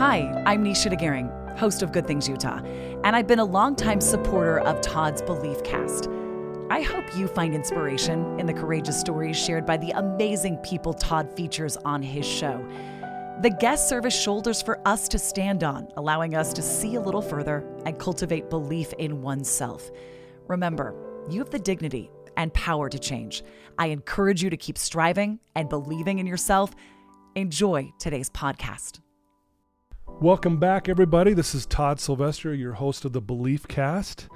Hi, I'm Nisha DeGaring, host of Good Things Utah, and I've been a longtime supporter of Todd's Beliefcast. I hope you find inspiration in the courageous stories shared by the amazing people Todd features on his show. The guests serve as shoulders for us to stand on, allowing us to see a little further and cultivate belief in oneself. Remember, you have the dignity and power to change. I encourage you to keep striving and believing in yourself. Enjoy today's podcast. Welcome back, everybody. This is Todd Sylvester, your host of the Beliefcast.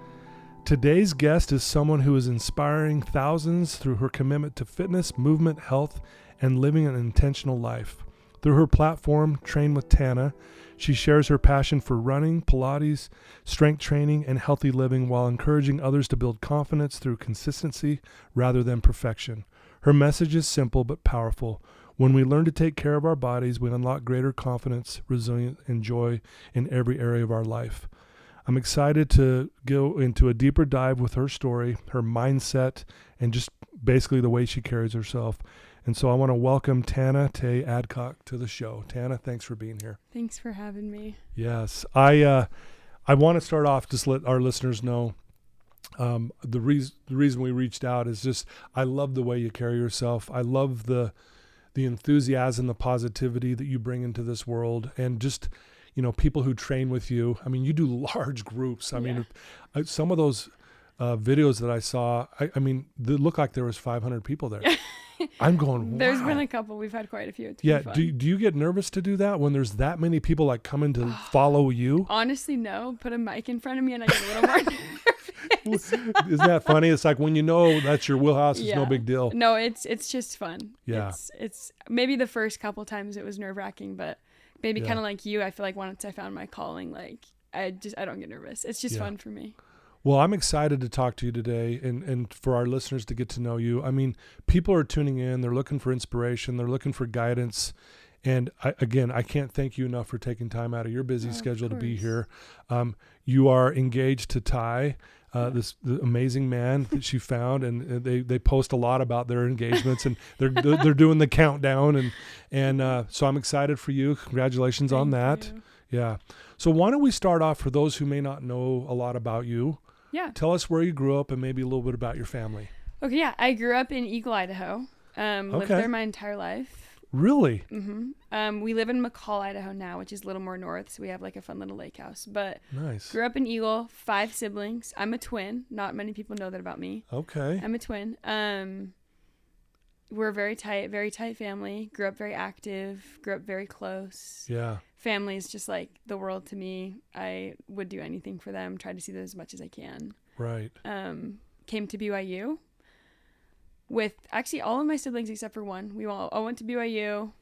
Today's guest is someone who is inspiring thousands through her commitment to fitness, movement, health, and living an intentional life. Through her platform, Train with Tanna, she shares her passion for running, Pilates, strength training, and healthy living while encouraging others to build confidence through consistency rather than perfection. Her message is simple but powerful. When we learn to take care of our bodies, we unlock greater confidence, resilience, and joy in every area of our life. I'm excited to go into a deeper dive with her story, her mindset, and just basically the way she carries herself. And so I want to welcome Tanna Tae Adcock to the show. Tanna, thanks for being here. Thanks for having me. Yes. I want to start off, just let our listeners know, the reason we reached out is just, I love the way you carry yourself. I love the enthusiasm, the positivity that you bring into this world, and just, people who train with you. I mean, you do large groups. I mean, some of those videos that I saw, I mean, they look like there was 500 people there. I'm going, wow. There's been a couple. We've had quite a few. Yeah. Do you get nervous to do that when there's that many people like coming to follow you? Honestly, no. Put a mic in front of me and I get a little more nervous. Isn't that funny? It's like when you know that's your wheelhouse, it's no big deal. No, it's just fun. Yeah. It's maybe the first couple times it was nerve wracking, but maybe kind of like you, I feel like once I found my calling, like I don't get nervous. It's just fun for me. Well, I'm excited to talk to you today and for our listeners to get to know you. I mean, people are tuning in. They're looking for inspiration. They're looking for guidance. And I can't thank you enough for taking time out of your busy schedule to be here. You are engaged to Ty, the amazing man that she found, and they post a lot about their engagements, and they're doing the countdown, and so I'm excited for you. Congratulations on that. Thank you. Yeah. So why don't we start off, for those who may not know a lot about you? Yeah. Tell us where you grew up and maybe a little bit about your family. Okay. Yeah. I grew up in Eagle, Idaho. Lived there my entire life. Really? Mm-hmm. We live in McCall, Idaho now, which is a little more north. So we have like a fun little lake house, but nice. Grew up in Eagle, 5 siblings. I'm a twin. Not many people know that about me. Okay. I'm a twin. We're a very tight family. Grew up very active, grew up very close. Yeah. Family is just like the world to me. I would do anything for them, try to see them as much as I can. Right. Came to BYU with actually all of my siblings except for one. We all went to BYU,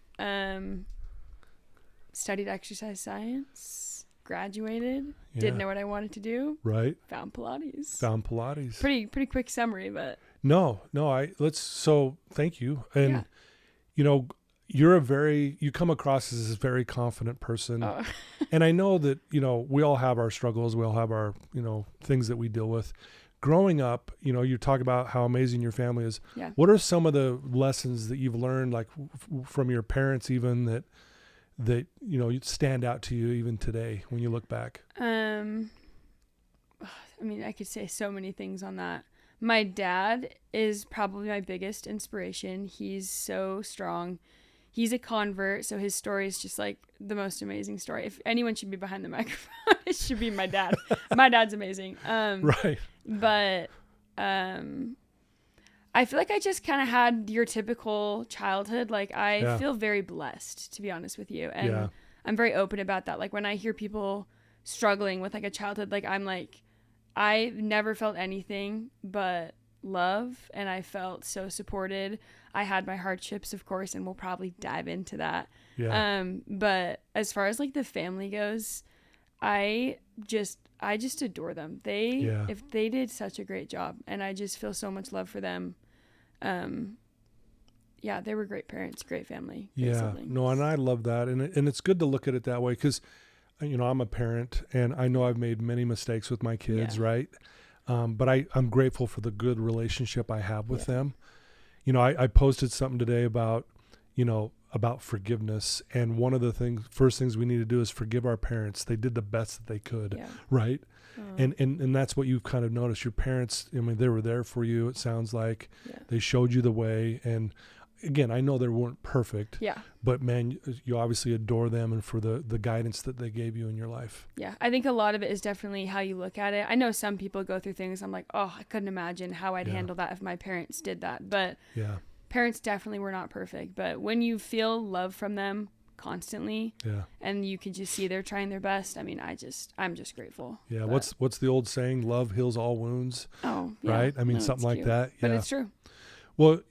studied exercise science, graduated, didn't know what I wanted to do. Right. Found Pilates. Pretty quick summary, but so thank you. And you come across as a very confident person. Oh. And I know that, we all have our struggles. We all have our, things that we deal with. Growing up, you talk about how amazing your family is. Yeah. What are some of the lessons that you've learned, like from your parents, even that stand out to you even today when you look back? I mean, I could say so many things on that. My dad is probably my biggest inspiration. He's so strong. He's a convert, so his story is just like the most amazing story. If anyone should be behind the microphone, it should be my dad. My dad's amazing. Right. But I feel like I just kind of had your typical childhood. Like I feel very blessed, to be honest with you. And I'm very open about that. Like when I hear people struggling with like a childhood, like I'm like, I never felt anything but love, and I felt so supported. I had my hardships, of course, and we'll probably dive into that. Yeah. But as far as like the family goes, I just adore them. If they did such a great job, and I just feel so much love for them. They were great parents, great family. Great siblings. No, and I love that, and it's good to look at it that way because, I'm a parent, and I know I've made many mistakes with my kids, right? But I'm grateful for the good relationship I have with them. I posted something today about, about forgiveness. And one of the first things we need to do is forgive our parents. They did the best that they could, right? And that's what you've kind of noticed. Your parents, I mean, they were there for you. It sounds like they showed you the way. And again, I know they weren't perfect, but man, you obviously adore them and for the guidance that they gave you in your life. Yeah. I think a lot of it is definitely how you look at it. I know some people go through things. I'm like, oh, I couldn't imagine how I'd handle that if my parents did that. But parents definitely were not perfect. But when you feel love from them constantly and you can just see they're trying their best, I mean, I'm just grateful. Yeah. What's the old saying? Love heals all wounds. Oh, yeah. Right? I mean, something like that. Yeah. But it's true. Well,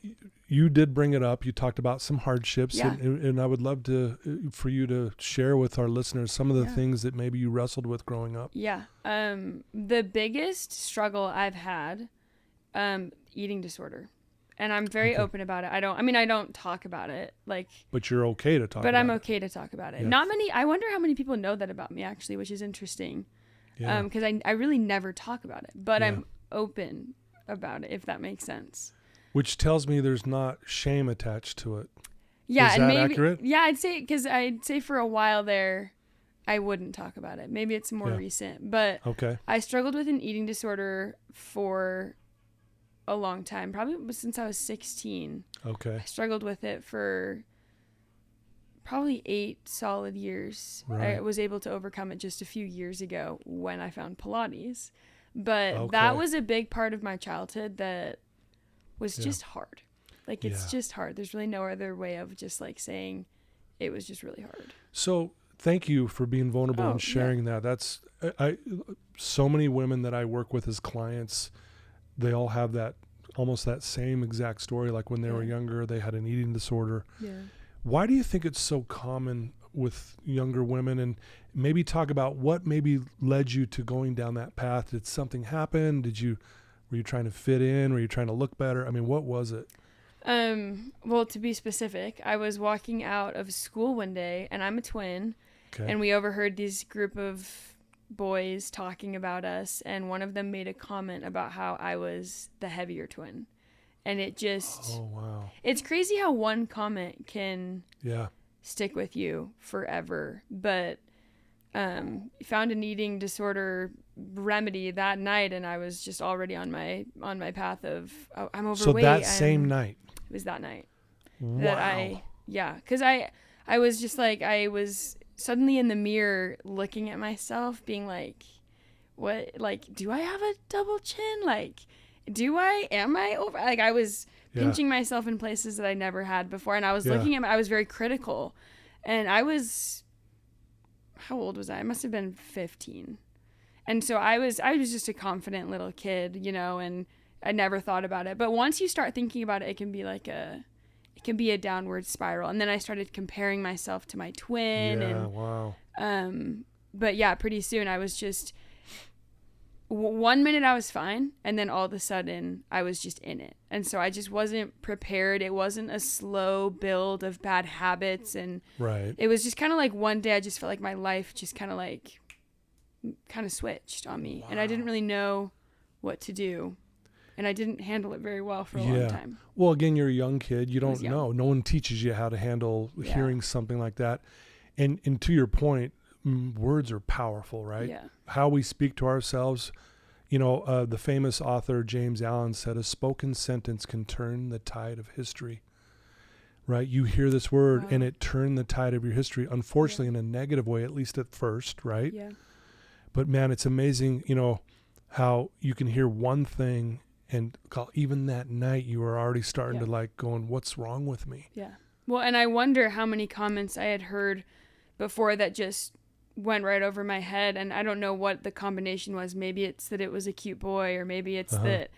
you did bring it up. You talked about some hardships, and I would love for you to share with our listeners some of the things that maybe you wrestled with growing up. Yeah. The biggest struggle I've had, eating disorder. And I'm very open about it. I don't talk about it, like. But you're okay to talk about it. But I'm okay to talk about it. Yeah. I wonder how many people know that about me, actually, which is interesting. Yeah. Because I really never talk about it. But I'm open about it, if that makes sense. Which tells me there's not shame attached to it. Yeah. Is that accurate? Yeah, I'd say for a while there, I wouldn't talk about it. Maybe it's more recent. But I struggled with an eating disorder for a long time, probably since I was 16. Okay. I struggled with it for probably 8 solid years. Right. I was able to overcome it just a few years ago when I found Pilates. But that was a big part of my childhood that was just hard. Like, it's just hard. There's really no other way of just like saying it was just really hard. So thank you for being vulnerable and sharing that. That's so many women that I work with as clients, they all have almost that same exact story. Like when they were younger, they had an eating disorder. Yeah. Why do you think it's so common with younger women? And maybe talk about what maybe led you to going down that path. Did something happen? Were you trying to fit in? Were you trying to look better? I mean, what was it? Well, to be specific, I was walking out of school one day, and I'm a twin, and we overheard this group of boys talking about us, and one of them made a comment about how I was the heavier twin. And it just... Oh, wow. It's crazy how one comment can stick with you forever. But found an eating disorder remedy that night, and I was just already on my path of, I'm overweight. So that same night? It was that night. Wow. Because I was just like, I was suddenly in the mirror looking at myself being like, what, like, do I have a double chin? Like, am I over? Like, I was pinching myself in places that I never had before. And I was looking at I was very critical. And how old was I? I must have been 15. And so I was just a confident little kid, and I never thought about it. But once you start thinking about it, it can be a downward spiral. And then I started comparing myself to my twin. Wow. But yeah, pretty soon I was just, 1 minute I was fine. And then all of a sudden I was just in it. And so I just wasn't prepared. It wasn't a slow build of bad habits. And it was just kind of like one day I just felt like my life just kind of switched on me. Wow. And I didn't really know what to do. And I didn't handle it very well for a long time. Well, again, you're a young kid. You don't know. No one teaches you how to handle hearing something like that. And to your point, words are powerful, right? Yeah. How we speak to ourselves. The famous author James Allen said, a spoken sentence can turn the tide of history. Right? You hear this word and it turned the tide of your history, unfortunately in a negative way, at least at first, right? Yeah. But man, it's amazing, how you can hear one thing and even that night you were already starting to like going, what's wrong with me? Yeah. Well, and I wonder how many comments I had heard before that just went right over my head. And I don't know what the combination was. Maybe it's that it was a cute boy, or maybe it's that,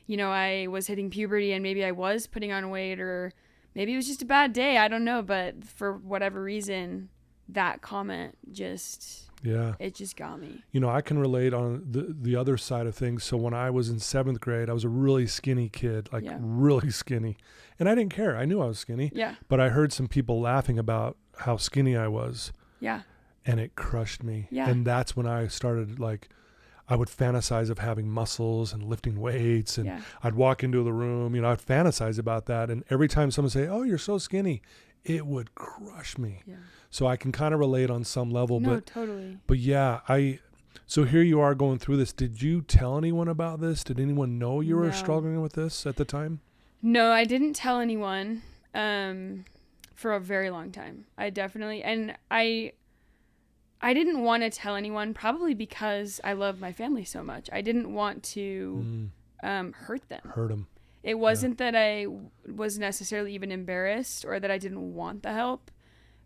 I was hitting puberty and maybe I was putting on weight, or maybe it was just a bad day. I don't know. But for whatever reason, that comment just... Yeah. It just got me. I can relate on the other side of things. So when I was in 7th grade, I was a really skinny kid, really skinny. And I didn't care. I knew I was skinny. Yeah. But I heard some people laughing about how skinny I was. Yeah. And it crushed me. Yeah. And that's when I started, I would fantasize of having muscles and lifting weights. And I'd walk into the room, I'd fantasize about that. And every time someone say, oh, you're so skinny, it would crush me. Yeah. So I can kind of relate on some level. No, totally. But yeah, so here you are going through this. Did you tell anyone about this? Did anyone know you were struggling with this at the time? No, I didn't tell anyone for a very long time. I didn't want to tell anyone, probably because I love my family so much. I didn't want to hurt them. Hurt them. It wasn't that I was necessarily even embarrassed or that I didn't want the help,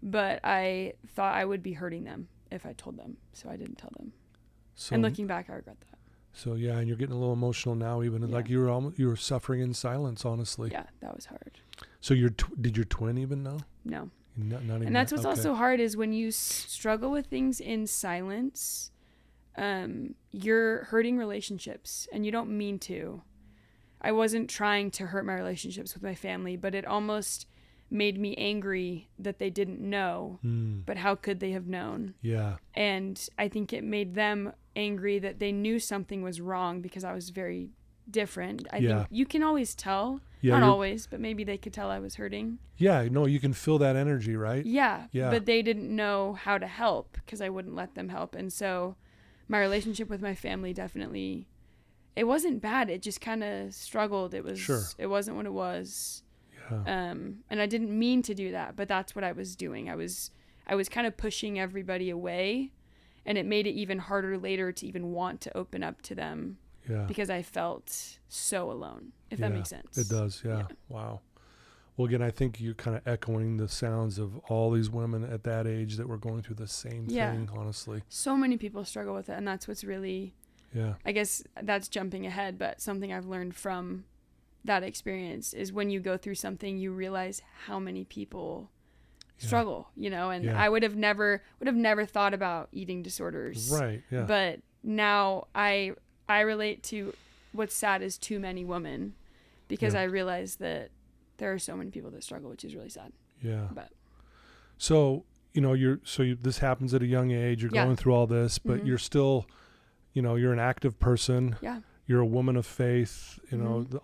but I thought I would be hurting them if I told them. So I didn't tell them. So, and looking back, I regret that. So yeah, and you're getting a little emotional now, even like you were suffering in silence, honestly. Yeah, that was hard. So did your twin even know? No. Not even and that's what's also hard is when you struggle with things in silence, you're hurting relationships and you don't mean to. I wasn't trying to hurt my relationships with my family, but it almost made me angry that they didn't know. But how could they have known? Yeah. And I think it made them angry that they knew something was wrong because I was very different. I think you can always tell. Not always, but maybe they could tell I was hurting. Yeah, no, you can feel that energy, right? Yeah. But they didn't know how to help because I wouldn't let them help. And so my relationship with my family definitely, it wasn't bad. It just kind of struggled. It wasn't what it was. Yeah. And I didn't mean to do that, but that's what I was doing. I was kind of pushing everybody away, and it made it even harder later to even want to open up to them. Yeah. Because I felt so alone, if that makes sense. It does, yeah. Wow. Well, again, I think you're kind of echoing the sounds of all these women at that age that were going through the same thing, honestly. So many people struggle with it, and that's what's really, I guess that's jumping ahead, but something I've learned from that experience is when you go through something, you realize how many people struggle, and I would have never thought about eating disorders. Right, yeah. But now I relate to what's sad is too many women because I realize that there are so many people that struggle, which is really sad. Yeah. But so, this happens at a young age, you're going through all this, but you're still, you're an active person. Yeah. You're a woman of faith,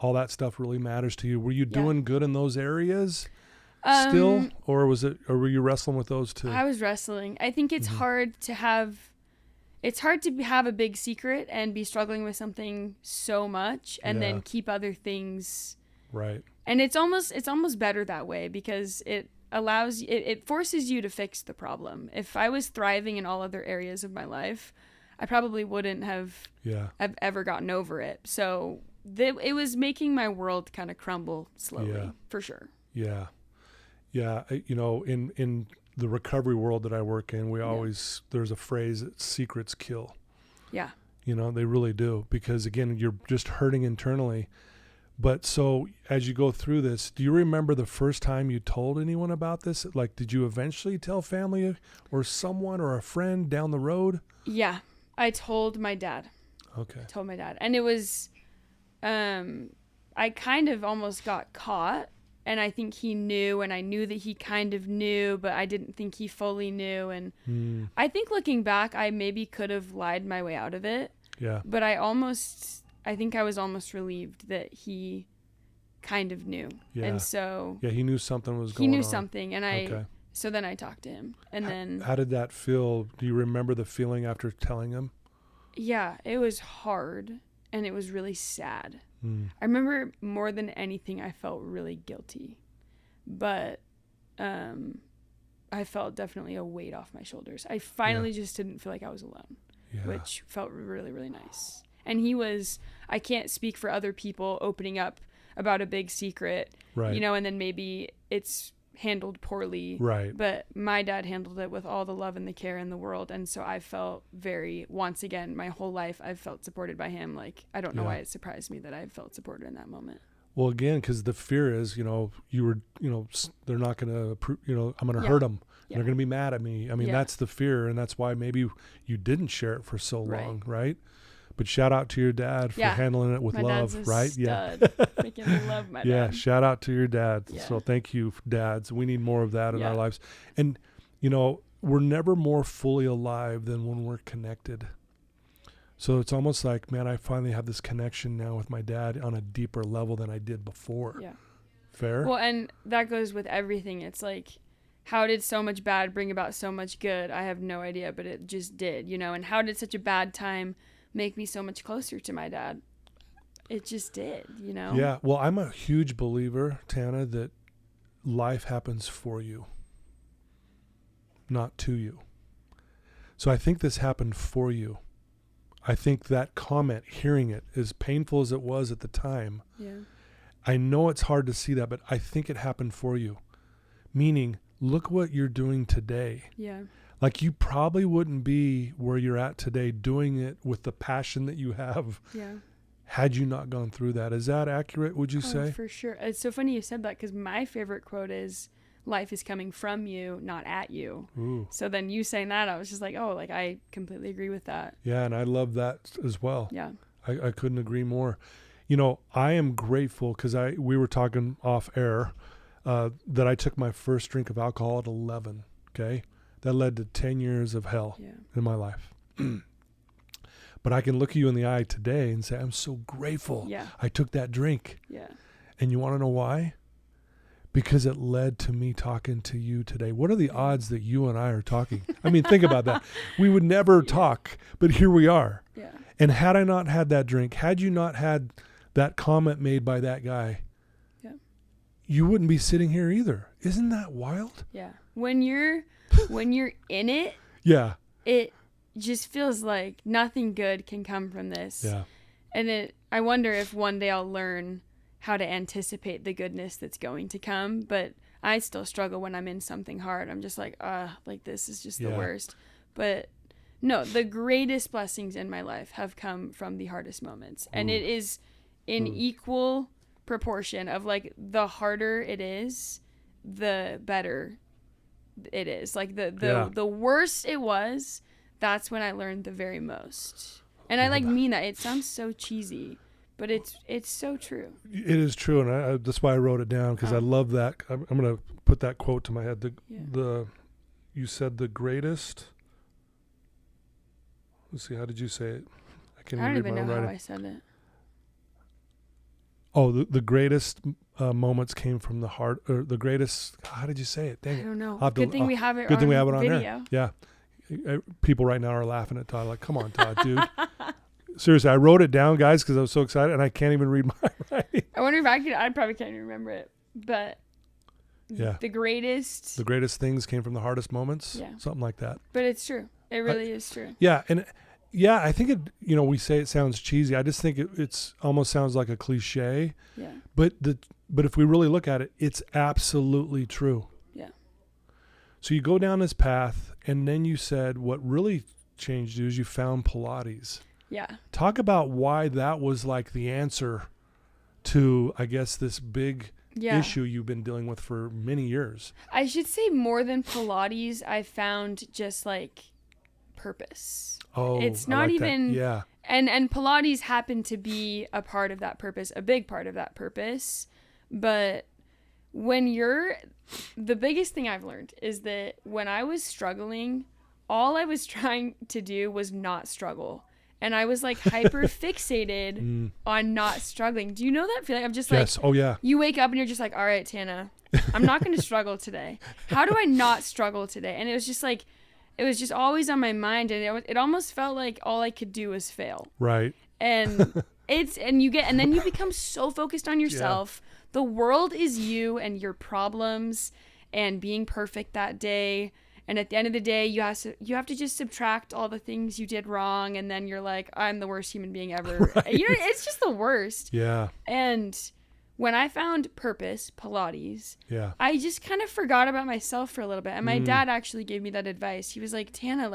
all that stuff really matters to you. Were you doing good in those areas still, or were you wrestling with those too? I was wrestling. I think it's hard to have a big secret and be struggling with something so much and then keep other things. Right. And it's almost better that way because it forces you to fix the problem. If I was thriving in all other areas of my life, I probably wouldn't have ever gotten over it. So it was making my world kind of crumble slowly, for sure. Yeah. Yeah. In the recovery world that I work in, there's a phrase that secrets kill. Yeah. They really do, because again, you're just hurting internally. But so as you go through this, do you remember the first time you told anyone about this? Like, did you eventually tell family or someone or a friend down the road? Yeah. I told my dad. Okay. I told my dad. And it was, I kind of almost got caught, and I think he knew, and I knew that he kind of knew, but I didn't think he fully knew. And I think looking back, I maybe could have lied my way out of it. Yeah. But I think I was almost relieved that he kind of knew. Yeah. And so. Yeah, he knew something was going on. He knew something, and so then I talked to him, and then. How did that feel? Do you remember the feeling after telling him? Yeah, it was hard, and it was really sad. I remember more than anything, I felt really guilty, but I felt definitely a weight off my shoulders. I finally just didn't feel like I was alone, which felt really, really nice. And I can't speak for other people opening up about a big secret, right. And then maybe it's handled poorly, right? But my dad handled it with all the love and the care in the world, and so I felt once again, my whole life I've felt supported by him. Like, I don't know why it surprised me that I felt supported in that moment. Well, again, because the fear is, you were, they're not going to, I'm going to hurt them. Yeah. They're going to be mad at me. I mean, that's the fear, and that's why maybe you didn't share it for so long, right? But shout out to your dad for handling it with love, right? Stud. Yeah. Freaking love my dad. Yeah, shout out to your dad. Yeah. So thank you, dads. We need more of that in our lives. And, we're never more fully alive than when we're connected. So it's almost like, man, I finally have this connection now with my dad on a deeper level than I did before. Yeah. Fair? Well, and that goes with everything. It's like how did so much bad bring about so much good? I have no idea, but it just did, you know. And how did such a bad time make me so much closer to my dad? It just did, you know. Yeah. Well, I'm a huge believer, Tanna, that life happens for you, not to you. So I think this happened for you. I think that comment, hearing it, as painful as it was at the time, I know it's hard to see that, but I think it happened for you. Meaning, look what you're doing today. Yeah. Like, you probably wouldn't be where you're at today doing it with the passion that you have had you not gone through that. Is that accurate, would you say? For sure. It's so funny you said that, because my favorite quote is, life is coming from you, not at you. Ooh. So then you saying that, I was just like, oh, like, I completely agree with that. Yeah, and I love that as well. Yeah. I couldn't agree more. You know, I am grateful, because we were talking off air, that I took my first drink of alcohol at 11, okay? That led to 10 years of hell in my life. But I can look at you in the eye today and say, I'm so grateful I took that drink. Yeah. And you want to know why? Because it led to me talking to you today. What are the odds that you and I are talking? I mean, think about that. We would never talk, but here we are. Yeah. And had I not had that drink, had you not had that comment made by that guy, you wouldn't be sitting here either. Isn't that wild? Yeah. When you're in it, it just feels like nothing good can come from this. Yeah. And I wonder if one day I'll learn how to anticipate the goodness that's going to come, but I still struggle when I'm in something hard. I'm just like, this is just the worst. But no, the greatest blessings in my life have come from the hardest moments. And it is in equal proportion of, like, the harder it is, the better it is. Like, the worse it was, that's when I learned the very most. And I mean that. It sounds so cheesy, but it's so true. It is true, and that's why I wrote it down, because I love that. I'm going to put that quote to my head. You said the greatest. Let's see, how did you say it? I don't even know how I said it. Oh, the greatest moments came from the heart, or the greatest. How did you say it? Dang it! I don't know. Good thing we have it on video. Yeah. People right now are laughing at Todd, like, come on, Todd, dude. Seriously, I wrote it down, guys, because I was so excited, and I can't even read my writing. I wonder if I probably can't even remember it. But the greatest things came from the hardest moments. Yeah. Something like that. But it's true. It really is true. Yeah, and I think it. You know, we say it sounds cheesy. I just think it's almost sounds like a cliche. Yeah. But if we really look at it, it's absolutely true. Yeah. So you go down this path, and then you said what really changed you is you found Pilates. Yeah. Talk about why that was like the answer to, I guess, this big issue you've been dealing with for many years. I should say more than Pilates, I found just like purpose. Oh, it's not even that. Yeah. And Pilates happened to be a part of that purpose, a big part of that purpose. But the biggest thing I've learned is that when I was struggling, all I was trying to do was not struggle. And I was like hyper fixated on not struggling. Do you know that feeling? I'm just like, yes. Oh yeah. You wake up and you're just like, all right, Tanna, I'm not going to struggle today. How do I not struggle today? And it was just like, it was just always on my mind. And it almost felt like all I could do was fail. Right. And then you become so focused on yourself. Yeah. The world is you and your problems and being perfect that day. And at the end of the day, you have to just subtract all the things you did wrong, and then you're like, I'm the worst human being ever. Right. It's just the worst. Yeah. And when I found purpose, Pilates, I just kind of forgot about myself for a little bit. And my dad actually gave me that advice. He was like, Tanna,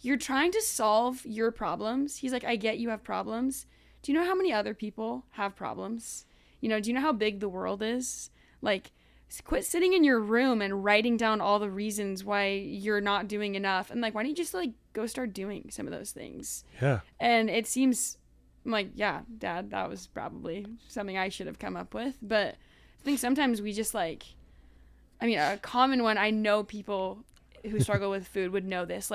you're trying to solve your problems. He's like, I get you have problems. Do you know how many other people have problems? Do you know how big the world is? Quit sitting in your room and writing down all the reasons why you're not doing enough. And why don't you just go start doing some of those things? Yeah. And it seems yeah, Dad, that was probably something I should have come up with. But I think sometimes we just a common one, I know people who struggle with food would know this.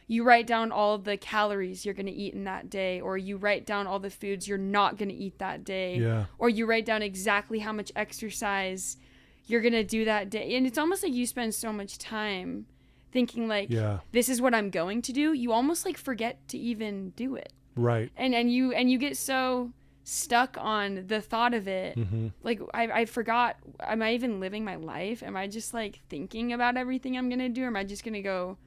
You write down all the calories you're going to eat in that day, or you write down all the foods you're not going to eat that day. Yeah. Or you write down exactly how much exercise you're going to do that day. And it's almost like you spend so much time thinking like, this is what I'm going to do. You almost like forget to even do it. Right. And you get so stuck on the thought of it. Like I forgot, am I even living my life? Am I just like thinking about everything I'm going to do? Or am I just going to go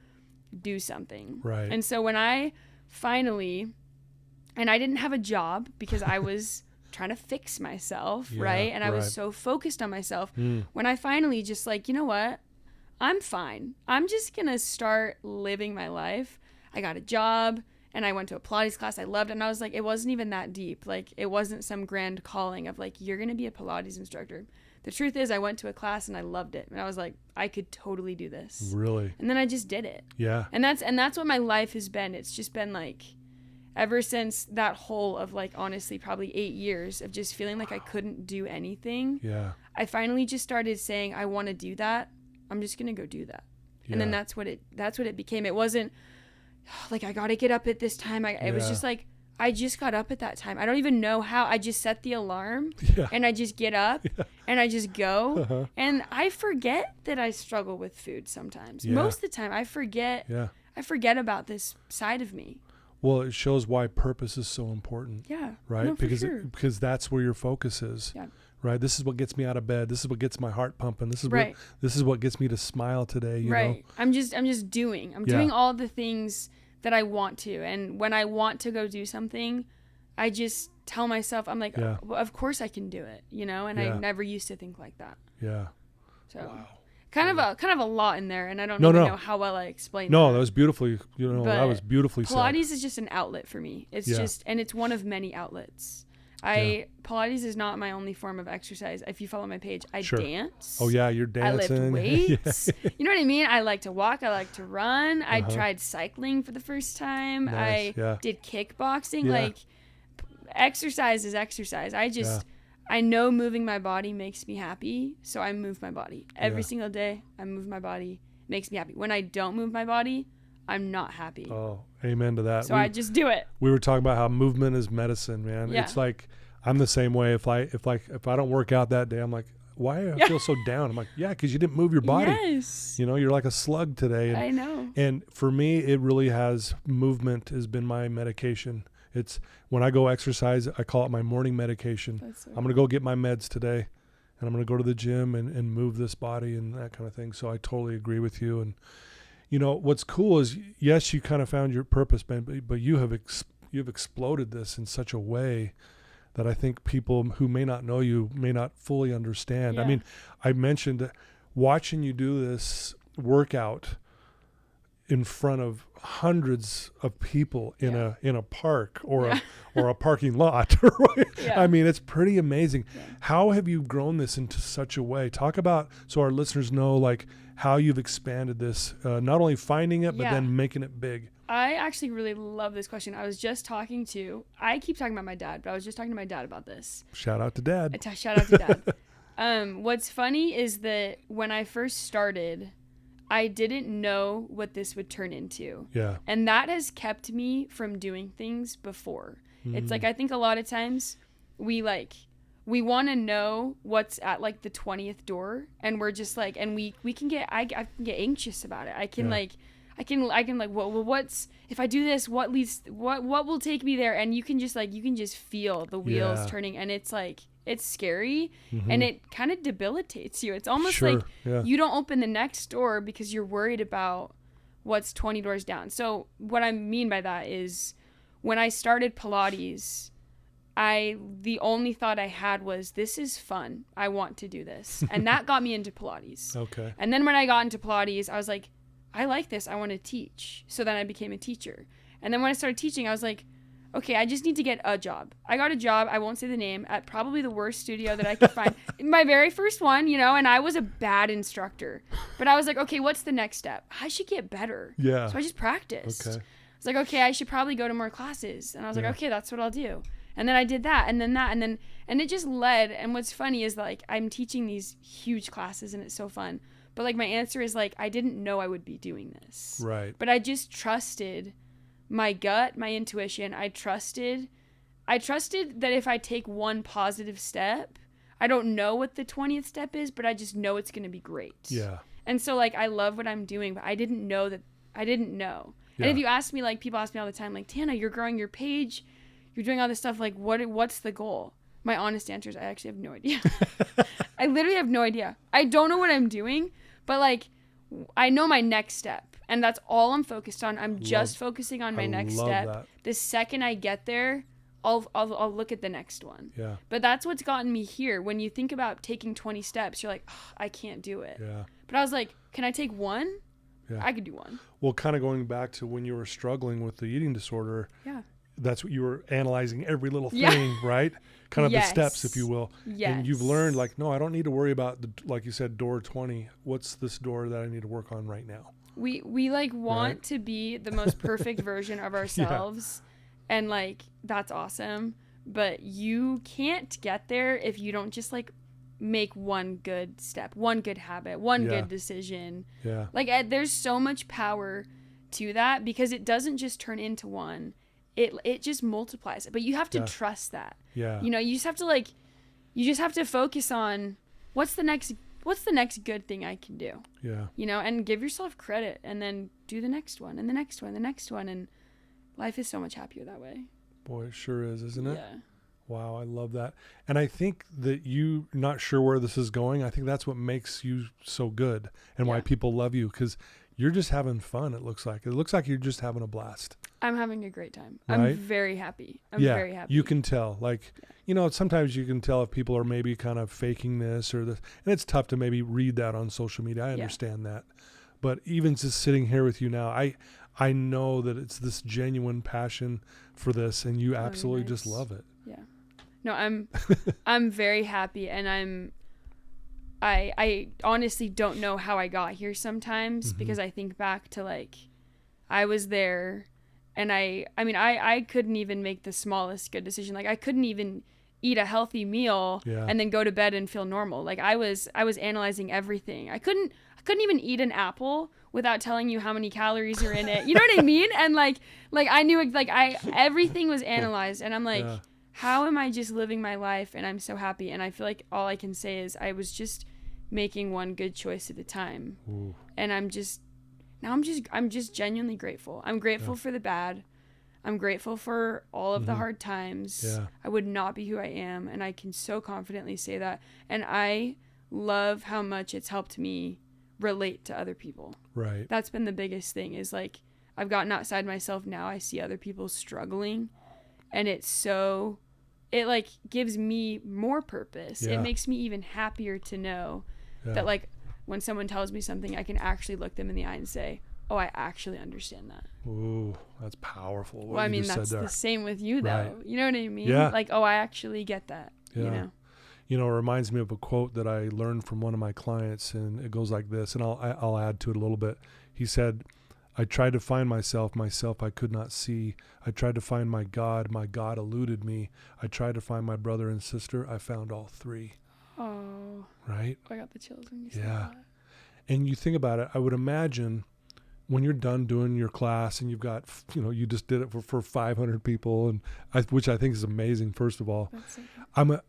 do something? Right. And so when I finally, and I didn't have a job because I was trying to fix myself, right? And I was so focused on myself. When I finally just like, you know what? I'm fine. I'm just going to start living my life. I got a job and I went to a Pilates class. I loved it. And I was like, it wasn't even that deep. Like, it wasn't some grand calling of like, you're going to be a Pilates instructor. The truth is I went to a class and I loved it. And I was like, I could totally do this. Really? And then I just did it. Yeah. And that's what my life has been. It's just been like, ever since that whole of like, honestly, probably 8 years of just feeling like I couldn't do anything. Yeah. I finally just started saying, I want to do that. I'm just going to go do that. And then that's what it became. It wasn't like, I got to get up at this time. It was just like, I just got up at that time. I don't even know how. I just set the alarm and I just get up and I just go. And I forget that I struggle with food sometimes. Most of the time I forget about this side of me. Well, it shows why purpose is so important. Yeah. Right? No, because that's where your focus is. Yeah. Right? This is what gets me out of bed. This is what gets my heart pumping. This is what gets me to smile today, you know. I'm just doing. I'm doing all the things that I want to. And when I want to go do something, I just tell myself, I'm like, oh, well, of course I can do it, you know? And I never used to think like that. Yeah. So wow. Kind of a lot in there, and I don't even know how well I explained that. No, that was beautifully, that was beautifully said. Pilates is just an outlet for me. It's just, and it's one of many outlets. Pilates is not my only form of exercise. If you follow my page, I dance. Oh yeah, you're dancing. I lift weights. You know what I mean? I like to walk. I like to run. I tried cycling for the first time. Nice. I did kickboxing. Like, exercise is exercise. I know moving my body makes me happy, so I move my body. Every single day, I move my body. It makes me happy. When I don't move my body, I'm not happy. Oh, amen to that. So I just do it. We were talking about how movement is medicine, man. Yeah. It's like, I'm the same way. If I don't work out that day, I'm like, why do I feel so down? I'm like, because you didn't move your body. Yes. You know, you're like a slug today. And, I know. And for me, it really movement has been my medication. It's when I go exercise, I call it my morning medication. I'm going to go get my meds today, and I'm going to go to the gym and move this body and that kind of thing. So I totally agree with you. And, you know, what's cool is, yes, you kind of found your purpose, Ben, but you have you've exploded this in such a way that I think people who may not know you may not fully understand. Yeah. I mean, I mentioned watching you do this workout in front of hundreds of people in a park or a parking lot. Right? Yeah. I mean, it's pretty amazing. Yeah. How have you grown this into such a way? Talk about, so our listeners know, like, how you've expanded this, not only finding it, but then making it big. I actually really love this question. I keep talking about my dad, but I was just talking to my dad about this. Shout out to Dad. Shout out to Dad. What's funny is that when I first started, I didn't know what this would turn into. Yeah. And that has kept me from doing things before. Mm-hmm. It's like, I think a lot of times we want to know what's at like the 20th door, and we're just like, and I can get anxious about it. I can well, what's, if I do this, what will take me there? And you can just feel the wheels turning, and it's like, it's scary, and it kind of debilitates you. It's almost like you don't open the next door because you're worried about what's 20 doors down. So what I mean by that is, when I started Pilates, the only thought I had was, this is fun. I want to do this. And that got me into Pilates. Okay. And then when I got into Pilates, I was like, I like this. I want to teach. So then I became a teacher. And then when I started teaching, I was like, okay, I just need to get a job. I got a job, I won't say the name, at probably the worst studio that I could find. My very first one, you know, and I was a bad instructor. But I was like, okay, what's the next step? I should get better. Yeah. So I just practiced. Okay. I was like, okay, I should probably go to more classes. And I was like, okay, that's what I'll do. And then I did that, and then that, and it just led. And what's funny is, like, I'm teaching these huge classes, and it's so fun. But, like, my answer is, like, I didn't know I would be doing this. Right. But I just trusted my gut, my intuition. I trusted that if I take one positive step, I don't know what the 20th step is, but I just know it's going to be great. Yeah. And so like, I love what I'm doing, but I didn't know. Yeah. And if you ask me, like, people ask me all the time, like, Tanna, you're growing your page, you're doing all this stuff. Like, what's the goal? My honest answer is I actually have no idea. I literally have no idea. I don't know what I'm doing, but like, I know my next step, and that's all I'm focused on. I'm just focusing on my next step. That. The second I get there, I'll look at the next one. Yeah. But that's what's gotten me here. When you think about taking 20 steps, you're like, oh, I can't do it. Yeah. But I was like, can I take one? Yeah. I could do one. Well, kind of going back to when you were struggling with the eating disorder. Yeah. That's what you were analyzing every little thing, right? Kind of the steps, if you will. Yes. And you've learned, like, no, I don't need to worry about like you said, door 20. What's this door that I need to work on right now? We like want to be the most perfect version of ourselves. Yeah. And like, that's awesome. But you can't get there if you don't just like make one good step, one good habit, one good decision. Yeah. Like there's so much power to that, because it doesn't just turn into one. It just multiplies it. But you have to trust that. Yeah. You know, you just have to focus on what's the next good thing I can do. Yeah. You know, and give yourself credit, and then do the next one and the next one, the next one, and life is so much happier that way. Boy, it sure is, isn't it? Yeah. Wow, I love that. And I think that you're not sure where this is going. I think that's what makes you so good, and why people love you, because you're just having fun. It looks like you're just having a blast. I'm having a great time. Right? I'm very happy. Very happy. You can tell, like, you know, sometimes you can tell if people are maybe kind of faking this or this, and it's tough to maybe read that on social media. I understand that. But even just sitting here with you now, I know that it's this genuine passion for this, and you absolutely just love it. Yeah. No, I'm very happy, and I honestly don't know how I got here sometimes, because I think back to like, I was there, and I mean, I couldn't even make the smallest good decision. Like, I couldn't even eat a healthy meal and then go to bed and feel normal. Like, I was analyzing everything. I couldn't even eat an apple without telling you how many calories are in it. You know what I mean? And like I knew, like, everything was analyzed, and I'm like, how am I just living my life? And I'm so happy. And I feel like all I can say is I was just making one good choice at a time. Ooh. And I'm just genuinely grateful. I'm grateful for the bad. I'm grateful for all of the hard times. Yeah. I would not be who I am, and I can so confidently say that. And I love how much it's helped me relate to other people. Right. That's been the biggest thing, is like, I've gotten outside myself now. I see other people struggling, and it like gives me more purpose. It makes me even happier to know that, like, when someone tells me something, I can actually look them in the eye and say, oh, I actually understand that. Ooh, that's powerful. Well, I mean, that's the same with you, though. Right. You know what I mean? Yeah. Like, oh, I actually get that. Yeah. You know? You know, it reminds me of a quote that I learned from one of my clients, and it goes like this, and I'll add to it a little bit. He said, I tried to find myself I could not see. I tried to find my God eluded me. I tried to find my brother and sister, I found all three. Oh. Right? I got the chills when you said that. And you think about it, I would imagine when you're done doing your class and you've got, you know, you just did it for 500 people, and which I think is amazing, first of all. That's so cool.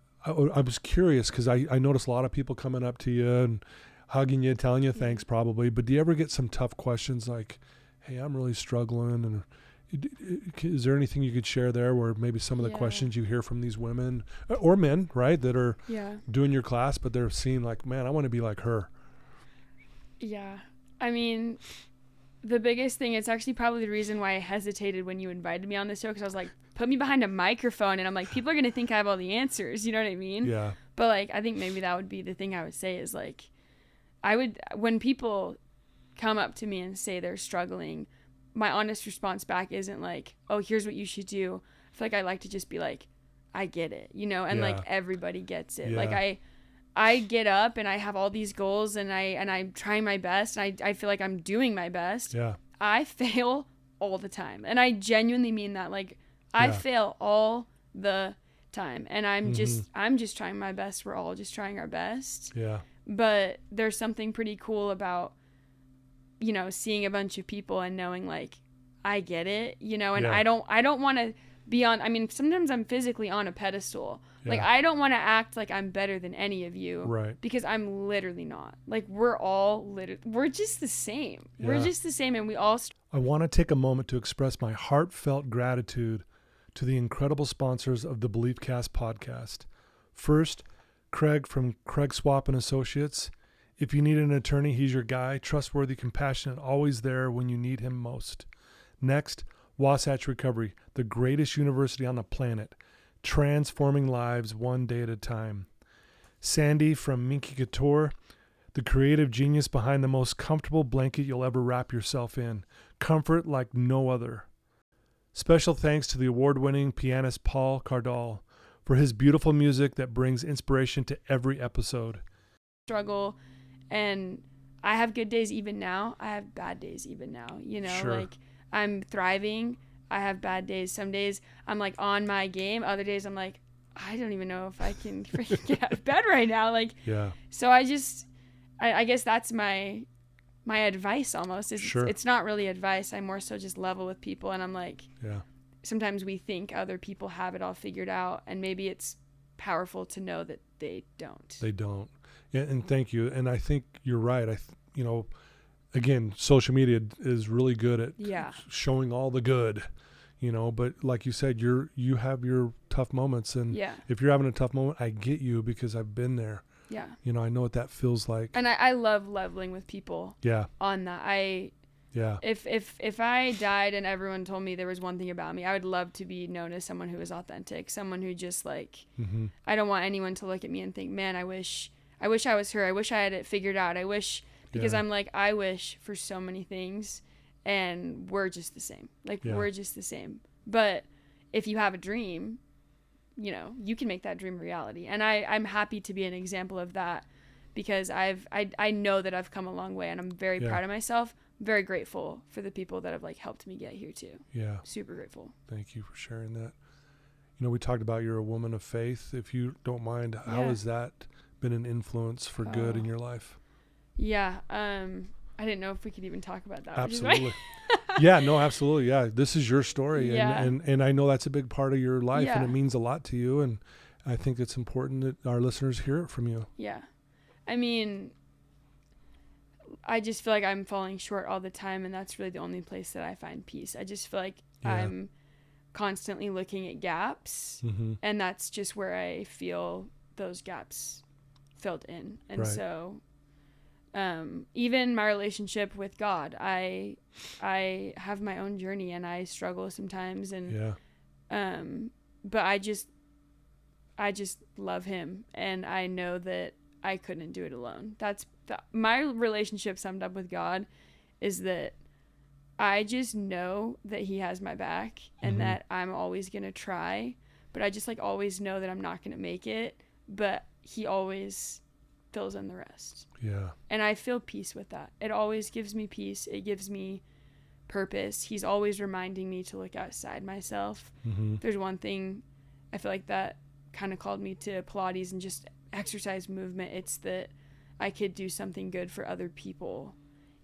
I was curious, because I noticed a lot of people coming up to you and hugging you, telling you thanks probably, but do you ever get some tough questions like, hey, I'm really struggling, and is there anything you could share there where maybe some of the questions you hear from these women or men, right, that are doing your class, but they're seeing like, man, I want to be like her? Yeah. I mean, the biggest thing, it's actually probably the reason why I hesitated when you invited me on this show, because I was like, put me behind a microphone, and I'm like, people are going to think I have all the answers. You know what I mean? Yeah. But like, I think maybe that would be the thing I would say is like, when people come up to me and say they're struggling, my honest response back isn't like, oh, here's what you should do. I feel like I like to just be like, I get it, you know, and like everybody gets it. Like I get up and I have all these goals, and I'm trying my best, and I feel like I'm doing my best. Yeah. I fail all the time. And I genuinely mean that. Like, I fail all the time, and I'm just trying my best. We're all just trying our best. Yeah. But there's something pretty cool about, you know, seeing a bunch of people and knowing like, I get it, you know, and I don't want to beyond, I mean, sometimes I'm physically on a pedestal. Yeah. Like, I don't want to act like I'm better than any of you. Right. Because I'm literally not. Like, we're just the same. Yeah. We're just the same, and we all... I want to take a moment to express my heartfelt gratitude to the incredible sponsors of the Beliefcast podcast. First, Craig from Craig Swap & Associates. If you need an attorney, he's your guy. Trustworthy, compassionate, always there when you need him most. Next, Wasatch Recovery, the greatest university on the planet, transforming lives one day at a time. Sandy from Minky Couture, the creative genius behind the most comfortable blanket you'll ever wrap yourself in. Comfort like no other. Special thanks to the award-winning pianist Paul Cardall for his beautiful music that brings inspiration to every episode. Struggle, and I have good days even now. I have bad days even now. You know, sure. Like, I'm thriving. I have bad days. Some days I'm like on my game. Other days I'm like, I don't even know if I can freaking get out of bed right now. Like, yeah. So I guess that's my advice almost. Is sure. It's not really advice. I more so just level with people, and I'm like, yeah. Sometimes we think other people have it all figured out, and maybe it's powerful to know that they don't. They don't. Yeah, and thank you. And I think you're right. Again, social media is really good at showing all the good, but like you said, you have your tough moments, and if you're having a tough moment, I get you because I've been there. Yeah. I know what that feels like. And I love leveling with people. Yeah. On that. If I died and everyone told me there was one thing about me, I would love to be known as someone who is authentic, someone who just like, I don't want anyone to look at me and think, man, I wish I was her. I wish I had it figured out. Because I'm like, I wish for so many things, and we're just the same. Like, we're just the same. But if you have a dream, you can make that dream a reality. And I'm happy to be an example of that, because I know that I've come a long way, and I'm very proud of myself. I'm very grateful for the people that have like helped me get here too. Yeah. Super grateful. Thank you for sharing that. We talked about you're a woman of faith. If you don't mind, how has that been an influence for good in your life? Yeah. I didn't know if we could even talk about that. Absolutely. Yeah, no, absolutely. Yeah. This is your story. And I know that's a big part of your life, and it means a lot to you. And I think it's important that our listeners hear it from you. Yeah. I mean, I just feel like I'm falling short all the time, and that's really the only place that I find peace. I just feel like I'm constantly looking at gaps, and that's just where I feel those gaps filled in. And so even my relationship with God, I have my own journey, and I struggle sometimes, and but I just love him, and I know that I couldn't do it alone. My relationship summed up with God is that I just know that he has my back, and that I'm always going to try, but I just like always know that I'm not going to make it, but he always fills in the rest. Yeah. And I feel peace with that. It always gives me peace. It gives me purpose. He's always reminding me to look outside myself. There's one thing I feel like that kind of called me to Pilates and just exercise movement. It's that I could do something good for other people,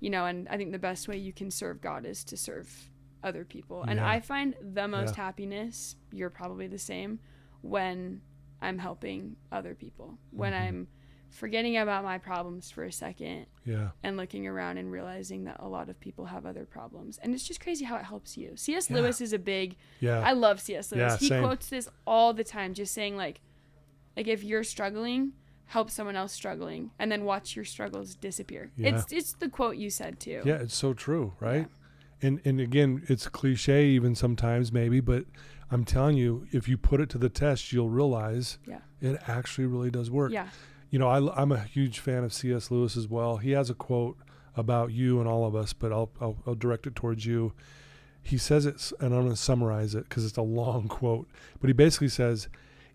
and I think the best way you can serve God is to serve other people. And I find the most happiness, you're probably the same, when I'm helping other people, when I'm forgetting about my problems for a second and looking around and realizing that a lot of people have other problems. And it's just crazy how it helps you. C.S. Lewis is a big, I love C.S. Lewis. He quotes this all the time, just saying like if you're struggling, help someone else struggling, and then watch your struggles disappear. It's the quote you said too. Yeah, it's so true, right? And again, it's cliche even sometimes maybe, but I'm telling you, if you put it to the test, you'll realize it actually really does work. Yeah. I'm a huge fan of C.S. Lewis as well. He has a quote about you and all of us, but I'll direct it towards you. He says it, and I'm going to summarize it because it's a long quote, but he basically says,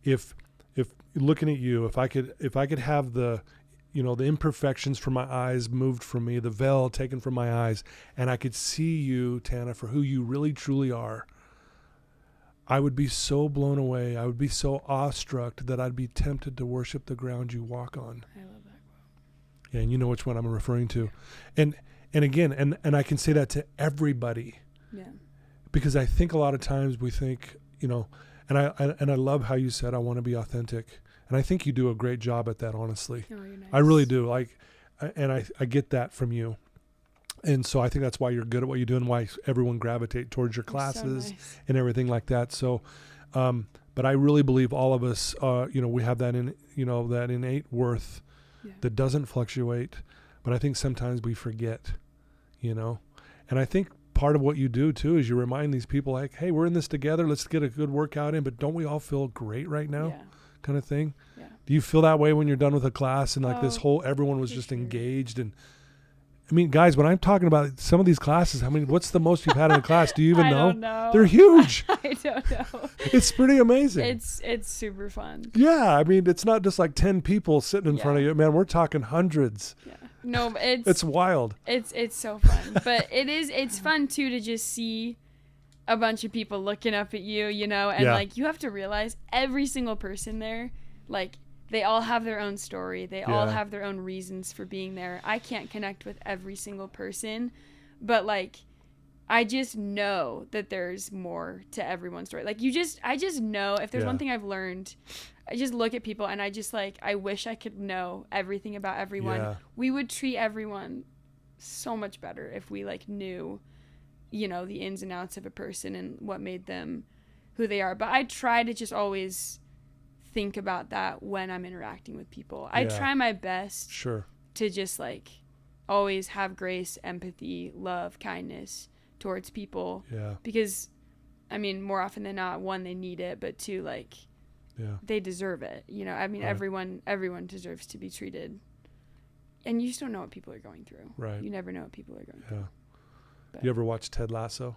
if looking at you, if I could have the imperfections from my eyes moved from me, the veil taken from my eyes, and I could see you, Tanna, for who you really truly are, I would be so blown away. I would be so awestruck that I'd be tempted to worship the ground you walk on. I love that quote. Yeah, and you know which one I'm referring to. And again, and I can say that to everybody. Yeah. Because I think a lot of times we think, and I love how you said, I want to be authentic. And I think you do a great job at that, honestly. Oh, you're nice. I really do. I get that from you. And so I think that's why you're good at what you do and why everyone gravitate towards your classes so nice. and everything like that. So, but I really believe all of us, we have that that innate worth that doesn't fluctuate. But I think sometimes we forget, and I think part of what you do too is you remind these people like, hey, we're in this together. Let's get a good workout in. But don't we all feel great right now? Yeah. Kind of thing. Yeah. Do you feel that way when you're done with a class and like everyone was just engaged? And I mean, guys, when I'm talking about some of these classes, what's the most you've had in a class? Do you even know? I don't know. They're huge. I don't know. It's pretty amazing. It's super fun. Yeah. I mean, it's not just like 10 people sitting in front of you, man. We're talking hundreds. Yeah. No, it's wild. It's so fun, but it's fun too to just see a bunch of people looking up at you, and like you have to realize every single person there, like they all have their own story. They all have their own reasons for being there. I can't connect with every single person, but like I just know that there's more to everyone's story. Like I just know if there's one thing I've learned, I just look at people and I just I wish I could know everything about everyone. Yeah. We would treat everyone so much better if we knew, the ins and outs of a person and what made them who they are. But I try to just always think about that when I'm interacting with people. I try my best to just always have grace, empathy, love, kindness towards people. Yeah. Because I mean, more often than not, one, they need it, but two, they deserve it. I mean, everyone deserves to be treated. And you just don't know what people are going through. Right. You never know what people are going through. But you ever watch Ted Lasso?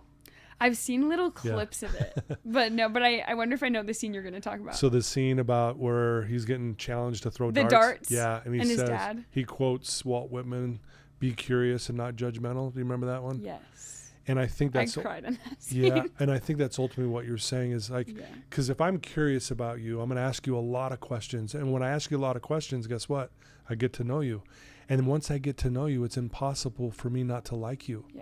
I've seen little clips of it. But I wonder if I know the scene you're going to talk about. So the scene about where he's getting challenged to throw darts. The darts. Yeah. And he says, his dad. He quotes Walt Whitman, be curious and not judgmental. Do you remember that one? Yes. And I think that's... I cried on that scene. Yeah. And I think that's ultimately what you're saying is because if I'm curious about you, I'm going to ask you a lot of questions. And when I ask you a lot of questions, guess what? I get to know you. And once I get to know you, it's impossible for me not to like you. Yeah.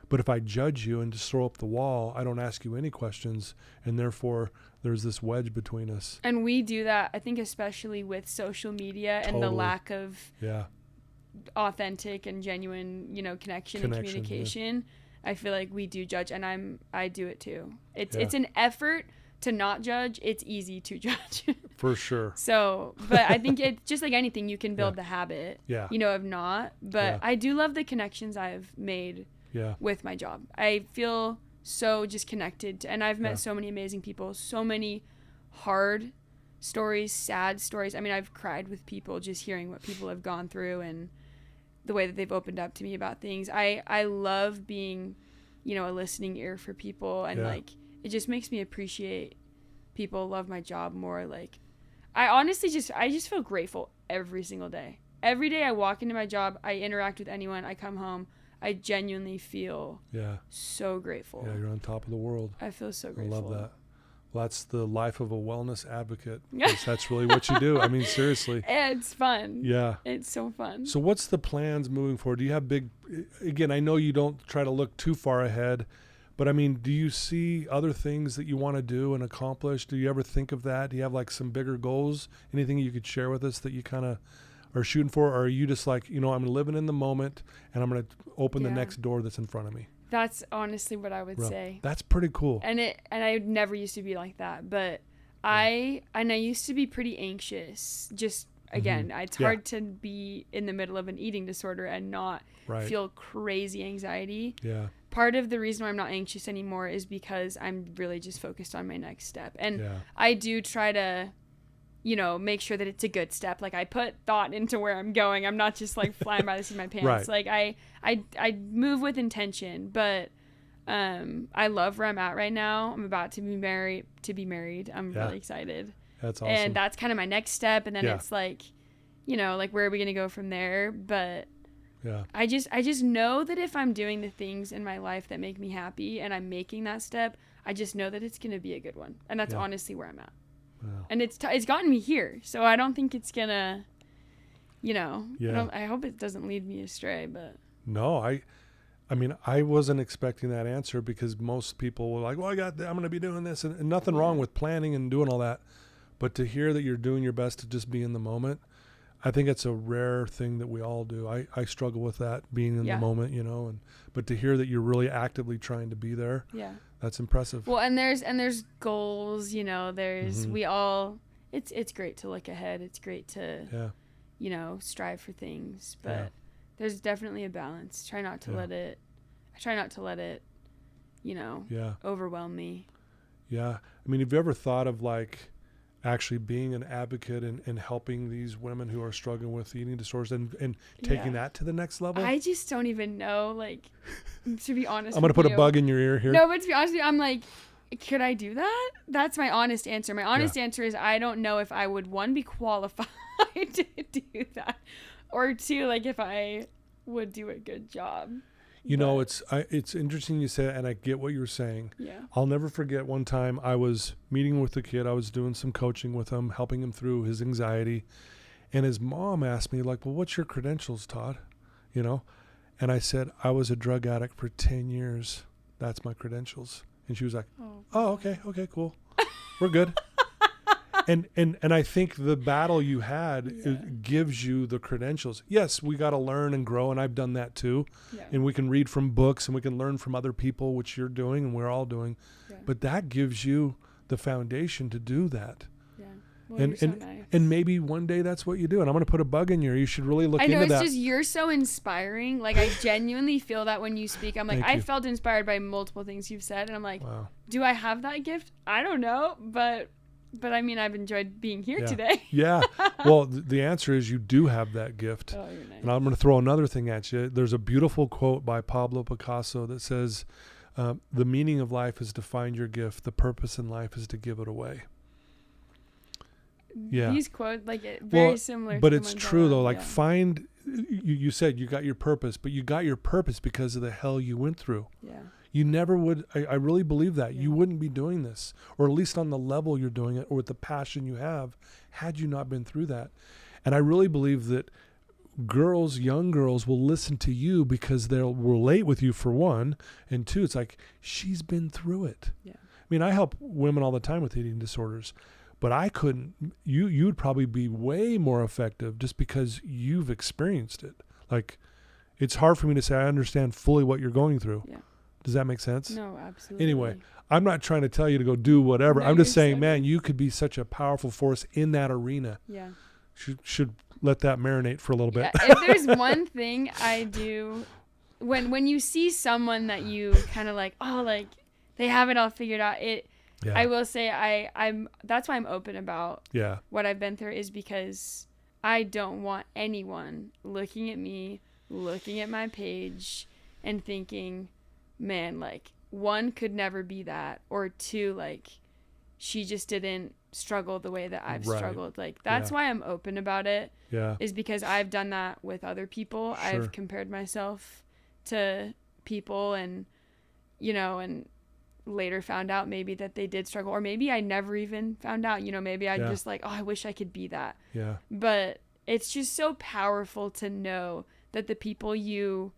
But if I judge you and just throw up the wall, I don't ask you any questions. And therefore, there's this wedge between us. And we do that, I think, especially with social media and the lack of authentic and genuine, connection and communication. Yeah. I feel like we do judge, and I do it too. It's an effort to not judge. It's easy to judge. For sure. So, but I think it's just like anything, you can build the habit, of not. But I do love the connections I've made with my job. I feel so just connected, and I've met so many amazing people, so many hard stories, sad stories. I mean, I've cried with people just hearing what people have gone through and the way that they've opened up to me about things. I love being, a listening ear for people, and it just makes me appreciate people, love my job more. I honestly I just feel grateful every single day. Every day I walk into my job, I interact with anyone, I come home, I genuinely feel so grateful. Yeah, you're on top of the world. I feel so grateful. I love that. Well, that's the life of a wellness advocate. That's really what you do. I mean, seriously. It's fun. Yeah. It's so fun. So what's the plans moving forward? Do you have again, I know you don't try to look too far ahead, but I mean, do you see other things that you want to do and accomplish? Do you ever think of that? Do you have some bigger goals? Anything you could share with us that you kind of are shooting for? Or are you just I'm living in the moment and I'm going to open the next door that's in front of me? That's honestly what I would say. That's pretty cool. And I never used to be like that, but I used to be pretty anxious. Just again, it's hard to be in the middle of an eating disorder and not feel crazy anxiety. Yeah. Part of the reason why I'm not anxious anymore is because I'm really just focused on my next step. And I do try to, make sure that it's a good step. I put thought into where I'm going. I'm not just flying by the seat of my pants. I move with intention, but I love where I'm at right now. I'm about to be married. I'm really excited. That's awesome. And that's kind of my next step. And then it's where are we going to go from there? But I just know that if I'm doing the things in my life that make me happy and I'm making that step, I just know that it's going to be a good one. And that's honestly where I'm at. Wow. And it's gotten me here. So I don't think it's going to, I hope it doesn't lead me astray, but. No, I I mean, I wasn't expecting that answer because most people were like, well, I'm going to be doing this, and nothing wrong with planning and doing all that. But to hear that you're doing your best to just be in the moment, I think it's a rare thing that we all do. I struggle with that, being in the moment, but to hear that you're really actively trying to be there, that's impressive. Well, and there's goals, there's, we all, it's great to look ahead. It's great to, strive for things, but there's definitely a balance. I try not to let it, overwhelm me. Yeah. I mean, have you ever thought of actually being an advocate and helping these women who are struggling with eating disorders and taking that to the next level? I just don't even know, to be honest. I'm going to put a bug in your ear here. No, but to be honest with you, I'm like, could I do that? That's my honest answer. My honest answer is I don't know if I would, one, be qualified to do that, or two, if I would do a good job. It's interesting you say that, and I get what you're saying. Yeah. I'll never forget one time I was meeting with a kid. I was doing some coaching with him, helping him through his anxiety. And his mom asked me, well, what's your credentials, Todd? And I said, I was a drug addict for 10 years. That's my credentials. And she was like, oh okay, cool. We're good. And I think the battle you had it gives you the credentials. Yes, we got to learn and grow, and I've done that too. Yeah. And we can read from books, and we can learn from other people, which you're doing and we're all doing. Yeah. But that gives you the foundation to do that. Yeah. Well, you're so nice. And maybe one day that's what you do. And I'm going to put a bug in you. You should really look into that. I know, it's just you're so inspiring. I genuinely feel that when you speak. I'm I felt inspired by multiple things you've said, and I'm like, wow. Do I have that gift? I don't know, but I mean, I've enjoyed being here today. Yeah. Well, the answer is you do have that gift. Oh, you're nice. And I'm going to throw another thing at you. There's a beautiful quote by Pablo Picasso that says, the meaning of life is to find your gift. The purpose in life is to give it away. Yeah. These quotes, very similar. But it's true, though. Find, you said you got your purpose, but you got your purpose because of the hell you went through. Yeah. You never would, I really believe that. You wouldn't be doing this, or at least on the level you're doing it, or with the passion you have, had you not been through that. And I really believe that young girls will listen to you because they'll relate with you, for one, and two, it's she's been through it. Yeah. I mean, I help women all the time with eating disorders, but I couldn't, you would probably be way more effective just because you've experienced it. It's hard for me to say I understand fully what you're going through. Yeah. Does that make sense? No, absolutely. Anyway, I'm not trying to tell you to go do whatever. No, I'm just saying, man, you could be such a powerful force in that arena. Yeah. Should let that marinate for a little bit. Yeah. If there's one thing I do, when you see someone that you kind of they have it all figured out, I will say I'm that's why I'm open about what I've been through, is because I don't want anyone looking at me, looking at my page and thinking, man, one, could never be that, or two, she just didn't struggle the way that I've struggled. That's why I'm open about it. Yeah. Is because I've done that with other people. Sure. I've compared myself to people and later found out maybe that they did struggle, or maybe I never even found out, maybe I just I wish I could be that. Yeah. But it's just so powerful to know that the people you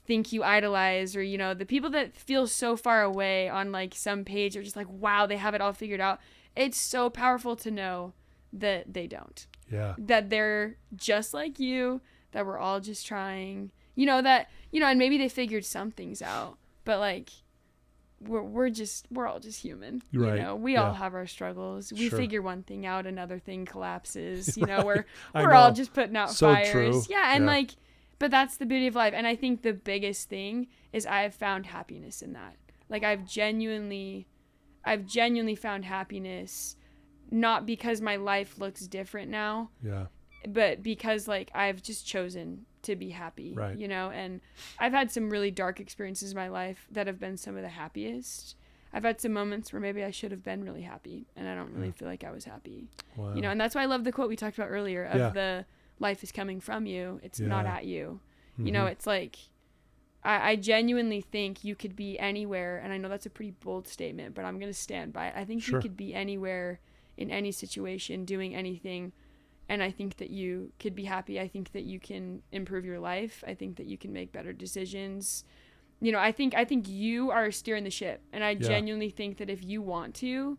think you idolize, or the people that feel so far away on some page are just wow, they have it all figured out. It's so powerful to know that they don't. Yeah. That they're just like you, that we're all just trying, and maybe they figured some things out, but we're all just human. Right. We all have our struggles. We figure one thing out, another thing collapses. We're all just putting out fires. True. Yeah, and but that's the beauty of life. And I think the biggest thing is I have found happiness in that. I've genuinely found happiness, not because my life looks different now. Yeah. But because I've just chosen to be happy. Right. And I've had some really dark experiences in my life that have been some of the happiest. I've had some moments where maybe I should have been really happy, and I don't really feel like I was happy. Wow. And that's why I love the quote we talked about earlier of the life is coming from you. It's not at you. Mm-hmm. It's I genuinely think you could be anywhere. And I know that's a pretty bold statement, but I'm going to stand by it. I think you could be anywhere in any situation doing anything. And I think that you could be happy. I think that you can improve your life. I think that you can make better decisions. I think you are steering the ship, and I genuinely think that if you want to,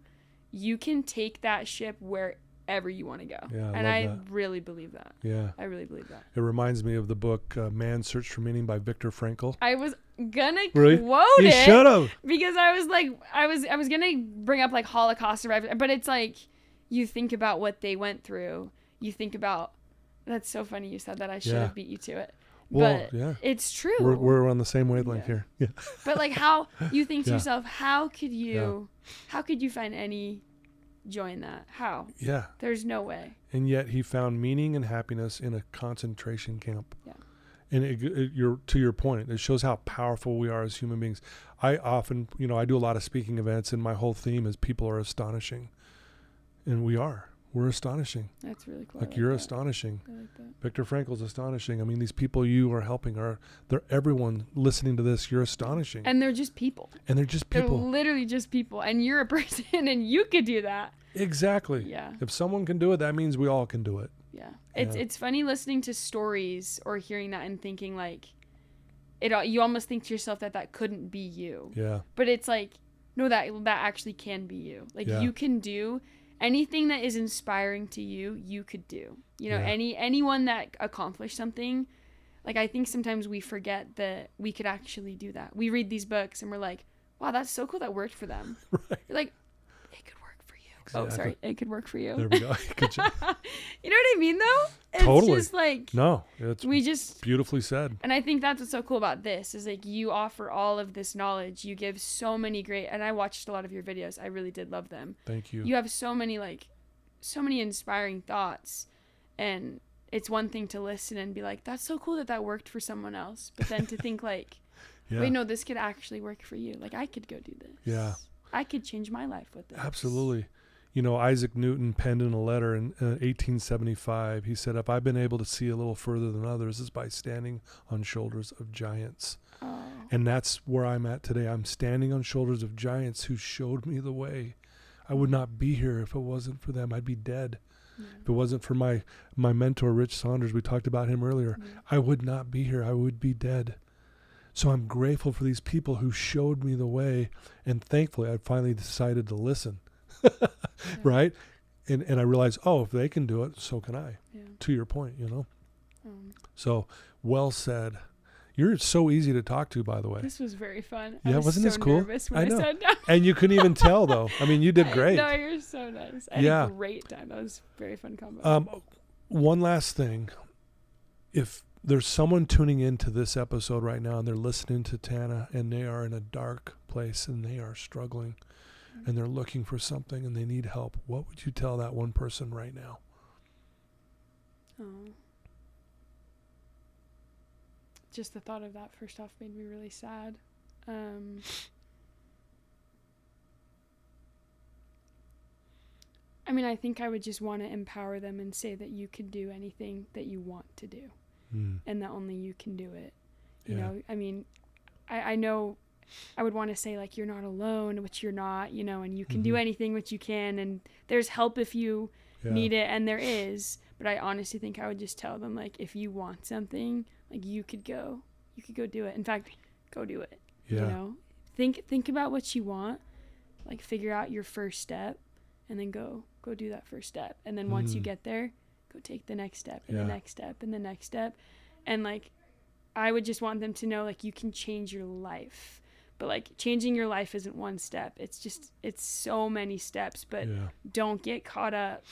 you can take that ship wherever you want to go. Yeah, and I really believe that. Yeah. I really believe that. It reminds me of the book Man's Search for Meaning by Viktor Frankl. I was gonna really? quote you it. You should have. Because I was like, I was gonna bring up like Holocaust survivors, but it's like, you think about what they went through. You think about, that's so funny you said that. I should have beat you to it. Well, but it's true. We're on the same wavelength here. Yeah. But like, how you think to yourself, how could you find any joy in that? How? Yeah. There's no way. And yet he found meaning and happiness in a concentration camp. Yeah. And to your point, it shows how powerful we are as human beings. I often, I do a lot of speaking events, and my whole theme is people are astonishing. And we're astonishing. That's really cool. Like you're astonishing. I like that. Viktor Frankl's astonishing. I mean, these people you are helping they're everyone listening to this. You're astonishing. And they're just people. They're literally just people. And you're a person, and you could do that. Exactly. Yeah. If someone can do it, that means we all can do it. Yeah. It's funny listening to stories or hearing that and thinking like, you almost think to yourself that couldn't be you. Yeah. But it's like, no, that actually can be you. Like you can do anything that is inspiring to you, you could do. Anyone that accomplished something, like I think sometimes we forget that we could actually do that. We read these books and we're like, wow, that's so cool that worked for them. Right. You're like, it could work for you. Exactly. Oh, sorry. It could work for you. There we go. You know what I mean, though? It's totally. Just like, no, it's beautifully said. And I think that's what's so cool about this is like you offer all of this knowledge. You give so many and I watched a lot of your videos. I really did love them. Thank you. You have so many inspiring thoughts, and it's one thing to listen and be like, that's so cool that worked for someone else. But then to think like, wait, no, this could actually work for you. Like I could go do this. Yeah. I could change my life with this. Absolutely. Isaac Newton penned in a letter in 1875. He said, if I've been able to see a little further than others, it's by standing on shoulders of giants. Oh. And that's where I'm at today. I'm standing on shoulders of giants who showed me the way. I would not be here if it wasn't for them. I'd be dead. Yeah. If it wasn't for my mentor, Rich Saunders, we talked about him earlier, I would not be here. I would be dead. So I'm grateful for these people who showed me the way. And thankfully, I finally decided to listen. Right? And I realized, if they can do it, so can I. Yeah. To your point, So, well said. You're so easy to talk to, by the way. This was very fun. Yeah, wasn't this cool? Nervous when I said no. And you couldn't even tell, though. I mean, you did great. No, you're so nice. I had a great time. That was a very fun combo. One last thing. If there's someone tuning into this episode right now and they're listening to Tanna and they are in a dark place and they are struggling and they're looking for something and they need help, what would you tell that one person right now? Oh. Just the thought of that first off made me really sad. I mean, I think I would just want to empower them and say that you can do anything that you want to do. And that only you can do it. You know, I mean, I know I would want to say like, you're not alone, which you're not, and you can do anything, which you can, and there's help if you need it, and there is. But I honestly think I would just tell them, like, if you want something, like, you could go do it. In fact, go do it. Think about what you want, like, figure out your first step, and then go do that first step. And then once you get there, go take the next step and the next step and the next step. And like, I would just want them to know, like, you can change your life, but like changing your life isn't one step. It's so many steps, but don't get caught up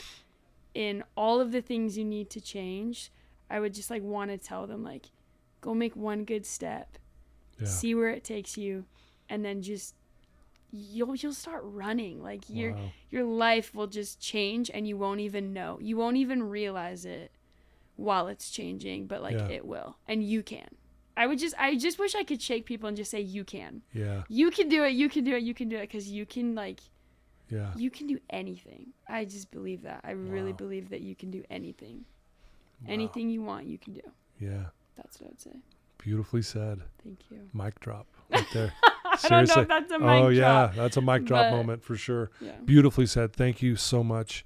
in all of the things you need to change. I would just like want to tell them, like, go make one good step, see where it takes you. And then just, you'll start running. Like your life will just change and you won't even know. You won't even realize it while it's changing, but like it will. And you can. I just wish I could shake people and just say, you can. Yeah. You can do it. You can do it. You can do it. Because you can you can do anything. I just believe that. I really believe that you can do anything. Anything you want, you can do. Yeah. That's what I would say. Beautifully said. Thank you. Mic drop right there. I don't know if that's a mic drop. Oh, yeah. That's a mic drop moment for sure. Yeah. Beautifully said. Thank you so much.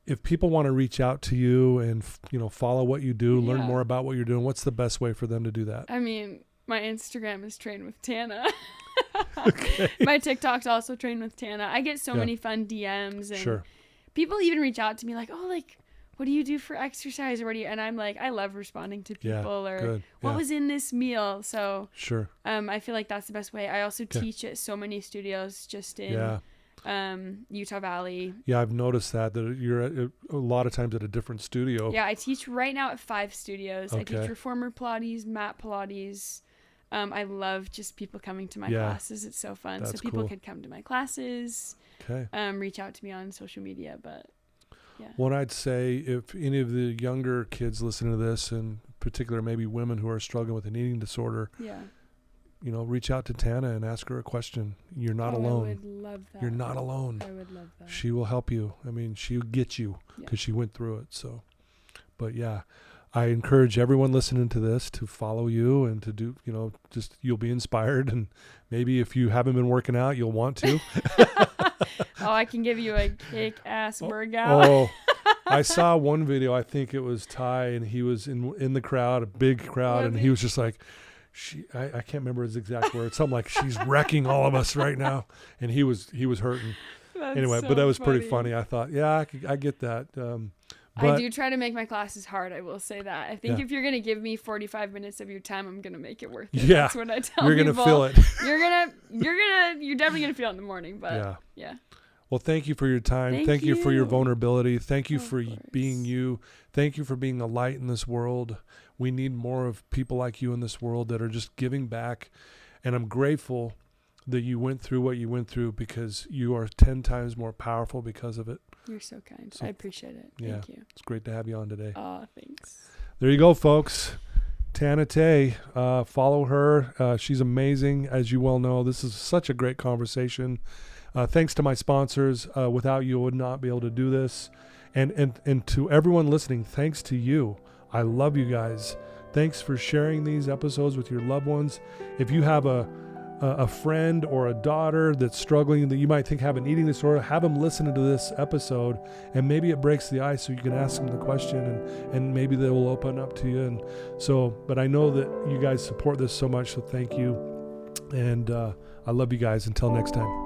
If people want to reach out to you and, follow what you do, learn more about what you're doing, what's the best way for them to do that? I mean, My Instagram is Train with Tanna. Okay. My TikTok's also Train with Tanna. I get so many fun DMs, and people even reach out to me like, oh, like, what do you do for exercise, or what do you? And I'm like, I love responding to people, or what was in this meal. So I feel like that's the best way. I also teach at so many studios just in Utah Valley. Yeah, I've noticed that you're at, a lot of times at a different studio. Yeah, I teach right now at 5 studios. I teach Reformer Pilates, Mat Pilates. I love just people coming to my classes. It's so fun. So people could come to my classes. Okay. Reach out to me on social media, but what I'd say, if any of the younger kids listening to this, in particular maybe women who are struggling with an eating disorder, reach out to Tanna and ask her a question. You're not alone. I would love that. You're not alone. I would love that. She will help you. I mean, she'll get you because she went through it. So, but I encourage everyone listening to this to follow you and to do, just you'll be inspired. And maybe if you haven't been working out, you'll want to. I can give you a kick-ass workout. Oh, I saw one video. I think it was Ty, and he was in the crowd, a big crowd, and he was just like, I can't remember his exact words. Something like, she's wrecking all of us right now, and he was hurting. Anyway, but that was pretty funny. I thought, I get that. I do try to make my classes hard. I will say that. I think if you're going to give me 45 minutes of your time, I'm going to make it worth it. Yeah. That's what I tell people. You're going to feel it. You're definitely going to feel it in the morning, but yeah. Well, thank you for your time. Thank you for your vulnerability. Thank you for being you. Thank you for being a light in this world. We need more of people like you in this world that are just giving back. And I'm grateful that you went through what you went through, because you are 10 times more powerful because of it. You're so kind. I appreciate it. Thank you. It's great to have you on today. Oh, thanks. There you go, folks. Tanna Tae, follow her. She's amazing. As you well know, this is such a great conversation. Thanks to my sponsors. Without you, I would not be able to do this. And to everyone listening, thanks to you. I love you guys. Thanks for sharing these episodes with your loved ones. If you have a friend or a daughter that's struggling, that you might think have an eating disorder, have them listen to this episode, and maybe it breaks the ice so you can ask them the question, and maybe they will open up to you. And so, but I know that you guys support this so much, so thank you. And I love you guys. Until next time.